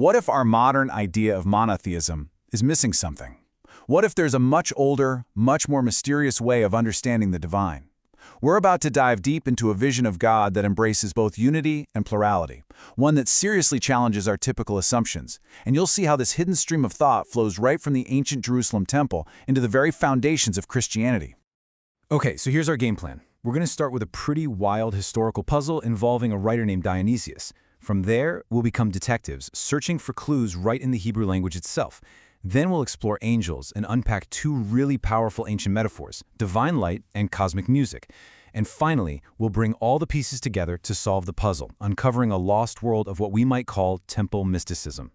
What if our modern idea of monotheism is missing something? What if there's a much older, much more mysterious way of understanding the divine? We're about to dive deep into a vision of God that embraces both unity and plurality, one that seriously challenges our typical assumptions, and you'll see how this hidden stream of thought flows right from the ancient Jerusalem temple into the very foundations of Christianity. Okay, so here's our game plan. We're going to start with a pretty wild historical puzzle involving a writer named Dionysius. From there, we'll become detectives, searching for clues right in the Hebrew language itself. Then we'll explore angels and unpack two really powerful ancient metaphors, divine light and cosmic music. And finally, we'll bring all the pieces together to solve the puzzle, uncovering a lost world of what we might call temple mysticism.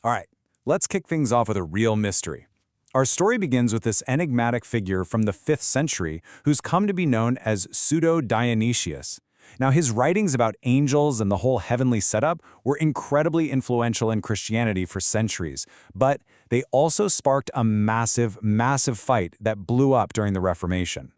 All right, let's kick things off with a real mystery. Our story begins with this enigmatic figure from the 5th century who's come to be known as Pseudo-Dionysius. Now, his writings about angels and the whole heavenly setup were incredibly influential in Christianity for centuries, but they also sparked a massive, massive fight that blew up during the Reformation.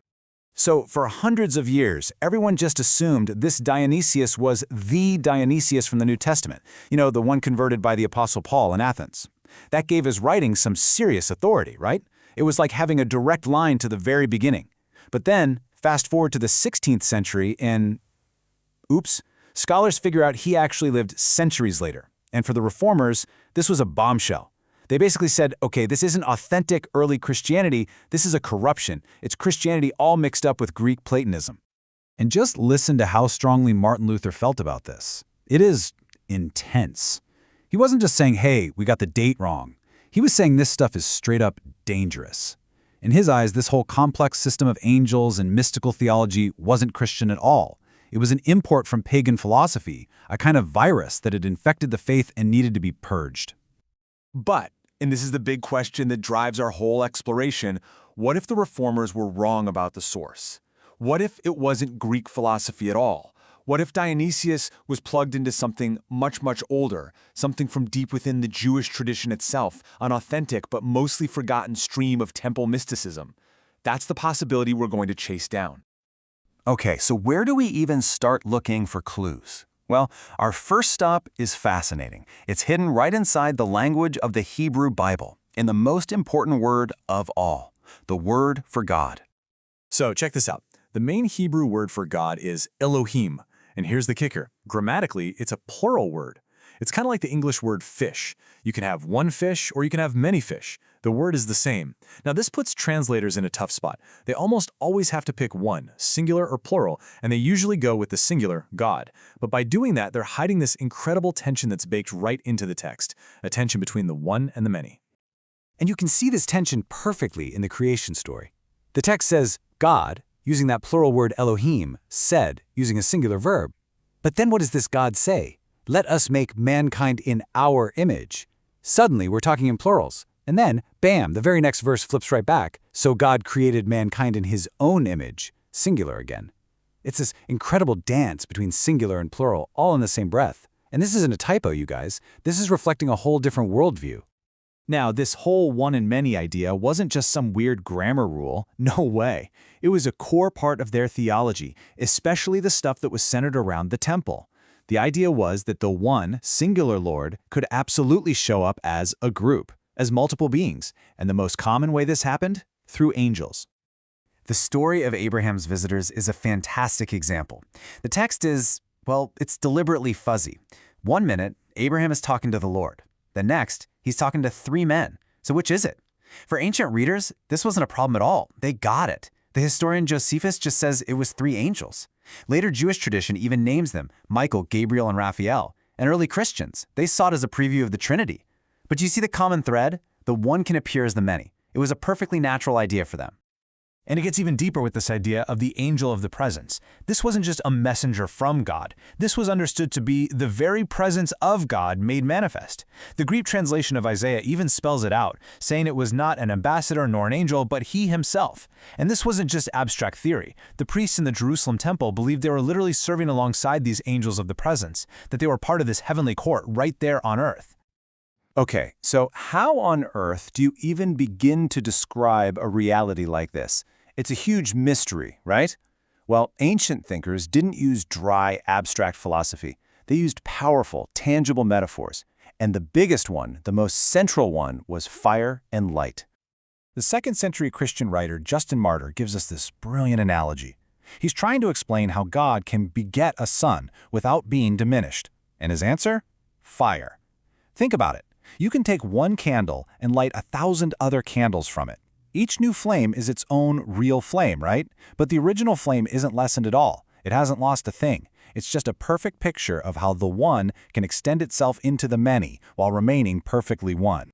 So, for hundreds of years, everyone just assumed this Dionysius was the Dionysius from the New Testament, the one converted by the Apostle Paul in Athens. That gave his writings some serious authority, right? It was like having a direct line to the very beginning. But then, fast forward to the 16th century oops, scholars figure out he actually lived centuries later. And for the reformers, this was a bombshell. They basically said, okay, this isn't authentic early Christianity, this is a corruption. It's Christianity all mixed up with Greek Platonism. And just listen to how strongly Martin Luther felt about this. It is intense. He wasn't just saying, hey, we got the date wrong. He was saying this stuff is straight up dangerous. In his eyes, this whole complex system of angels and mystical theology wasn't Christian at all. It was an import from pagan philosophy, a kind of virus that had infected the faith and needed to be purged. But, and this is the big question that drives our whole exploration, what if the reformers were wrong about the source? What if it wasn't Greek philosophy at all? What if Dionysius was plugged into something much, much older, something from deep within the Jewish tradition itself, an authentic but mostly forgotten stream of temple mysticism? That's the possibility we're going to chase down. Okay, so where do we even start looking for clues? Well, our first stop is fascinating. It's hidden right inside the language of the Hebrew Bible, in the most important word of all, the word for God. So check this out. The main Hebrew word for God is elohim. And here's the kicker. Grammatically, it's a plural word. It's kind of like the English word fish. You can have one fish or you can have many fish. The word is the same. Now, this puts translators in a tough spot. They almost always have to pick one, singular or plural, and they usually go with the singular, God. But by doing that, they're hiding this incredible tension that's baked right into the text, a tension between the one and the many. And you can see this tension perfectly in the creation story. The text says, God, using that plural word Elohim, said, using a singular verb. But then what does this God say? Let us make mankind in our image. Suddenly, we're talking in plurals. And then, bam, the very next verse flips right back. So God created mankind in his own image, singular again. It's this incredible dance between singular and plural, all in the same breath. And this isn't a typo, you guys. This is reflecting a whole different worldview. Now, this whole one and many idea wasn't just some weird grammar rule. No way. It was a core part of their theology, especially the stuff that was centered around the temple. The idea was that the one, singular Lord could absolutely show up as a group, as multiple beings, and the most common way this happened? Through angels. The story of Abraham's visitors is a fantastic example. The text is, well, it's deliberately fuzzy. One minute, Abraham is talking to the Lord. The next, he's talking to 3 men. So which is it? For ancient readers, this wasn't a problem at all. They got it. The historian Josephus just says it was 3 angels. Later Jewish tradition even names them Michael, Gabriel, and Raphael. And early Christians, they saw it as a preview of the Trinity. But do you see the common thread? The one can appear as the many. It was a perfectly natural idea for them. And it gets even deeper with this idea of the angel of the presence. This wasn't just a messenger from God. This was understood to be the very presence of God made manifest. The Greek translation of Isaiah even spells it out, saying it was not an ambassador nor an angel, but he himself. And this wasn't just abstract theory. The priests in the Jerusalem temple believed they were literally serving alongside these angels of the presence, that they were part of this heavenly court right there on earth. Okay, so how on earth do you even begin to describe a reality like this? It's a huge mystery, right? Well, ancient thinkers didn't use dry, abstract philosophy. They used powerful, tangible metaphors. And the biggest one, the most central one, was fire and light. The 2nd century Christian writer Justin Martyr gives us this brilliant analogy. He's trying to explain how God can beget a son without being diminished. And his answer? Fire. Think about it. You can take one candle and light 1,000 other candles from it. Each new flame is its own real flame, right? But the original flame isn't lessened at all. It hasn't lost a thing. It's just a perfect picture of how the one can extend itself into the many while remaining perfectly one.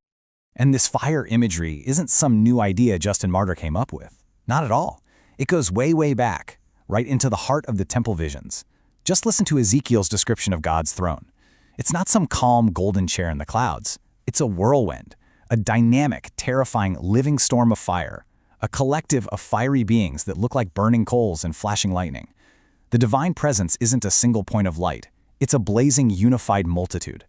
And this fire imagery isn't some new idea Justin Martyr came up with. Not at all. It goes way, way back, right into the heart of the temple visions. Just listen to Ezekiel's description of God's throne. It's not some calm golden chair in the clouds. It's a whirlwind, a dynamic, terrifying, living storm of fire, a collective of fiery beings that look like burning coals and flashing lightning. The divine presence isn't a single point of light. It's a blazing, unified multitude.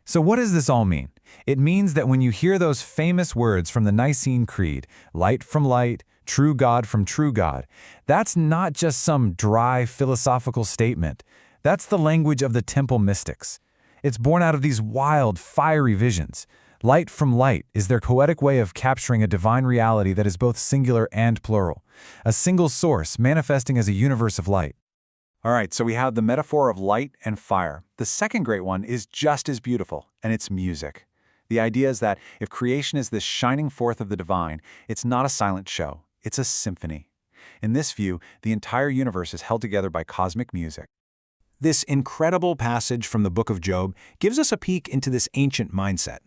So what does this all mean? It means that when you hear those famous words from the Nicene Creed, light from light, true God from true God, that's not just some dry philosophical statement. That's the language of the temple mystics. It's born out of these wild, fiery visions. Light from light is their poetic way of capturing a divine reality that is both singular and plural, a single source manifesting as a universe of light. All right, so we have the metaphor of light and fire. The second great one is just as beautiful, and it's music. The idea is that if creation is this shining forth of the divine, it's not a silent show, it's a symphony. In this view, the entire universe is held together by cosmic music. This incredible passage from the book of Job gives us a peek into this ancient mindset.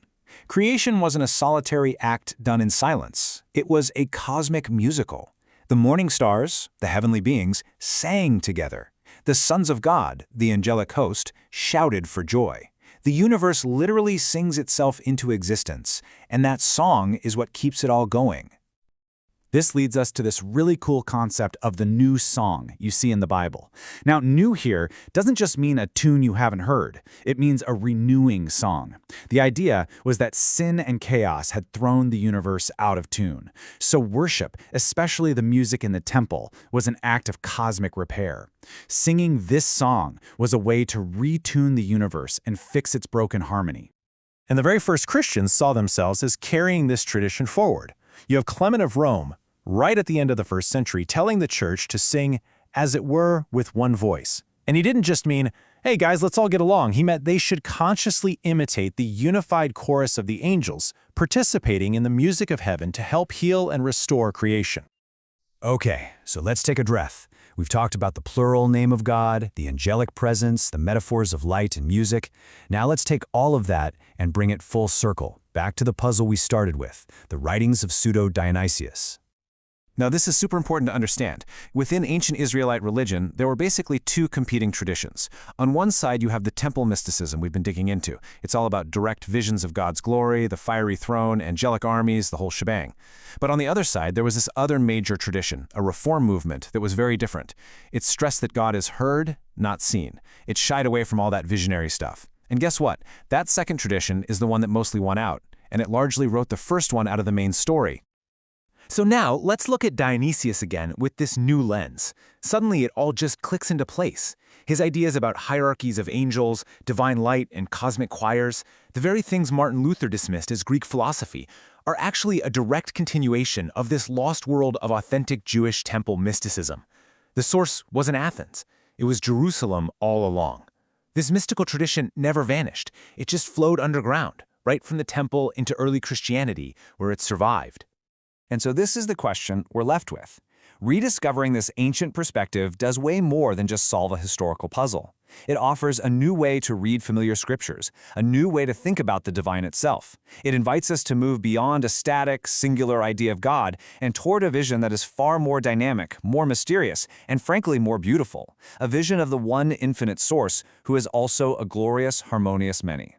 Creation wasn't a solitary act done in silence. It was a cosmic musical. The morning stars, the heavenly beings, sang together. The sons of God, the angelic host, shouted for joy. The universe literally sings itself into existence, and that song is what keeps it all going. This leads us to this really cool concept of the new song you see in the Bible. Now, new here doesn't just mean a tune you haven't heard. It means a renewing song. The idea was that sin and chaos had thrown the universe out of tune. So worship, especially the music in the temple, was an act of cosmic repair. Singing this song was a way to retune the universe and fix its broken harmony. And the very first Christians saw themselves as carrying this tradition forward. You have Clement of Rome, right at the end of the 1st century, telling the church to sing, as it were, with one voice. And he didn't just mean, hey guys, let's all get along. He meant they should consciously imitate the unified chorus of the angels, participating in the music of heaven to help heal and restore creation. Okay, so let's take a breath. We've talked about the plural name of God, the angelic presence, the metaphors of light and music. Now let's take all of that and bring it full circle, back to the puzzle we started with, the writings of Pseudo-Dionysius. Now, this is super important to understand. Within ancient Israelite religion, there were basically two competing traditions. On one side, you have the temple mysticism we've been digging into. It's all about direct visions of God's glory, the fiery throne, angelic armies, the whole shebang. But on the other side, there was this other major tradition, a reform movement that was very different. It stressed that God is heard, not seen. It shied away from all that visionary stuff. And guess what? That second tradition is the one that mostly won out, and it largely wrote the first one out of the main story. So now, let's look at Dionysius again with this new lens. Suddenly, it all just clicks into place. His ideas about hierarchies of angels, divine light, and cosmic choirs, the very things Martin Luther dismissed as Greek philosophy, are actually a direct continuation of this lost world of authentic Jewish temple mysticism. The source wasn't Athens. It was Jerusalem all along. This mystical tradition never vanished. It just flowed underground, right from the temple into early Christianity, where it survived. And so this is the question we're left with. Rediscovering this ancient perspective does way more than just solve a historical puzzle. It offers a new way to read familiar scriptures, a new way to think about the divine itself. It invites us to move beyond a static, singular idea of God and toward a vision that is far more dynamic, more mysterious, and frankly more beautiful. A vision of the one infinite source who is also a glorious, harmonious many.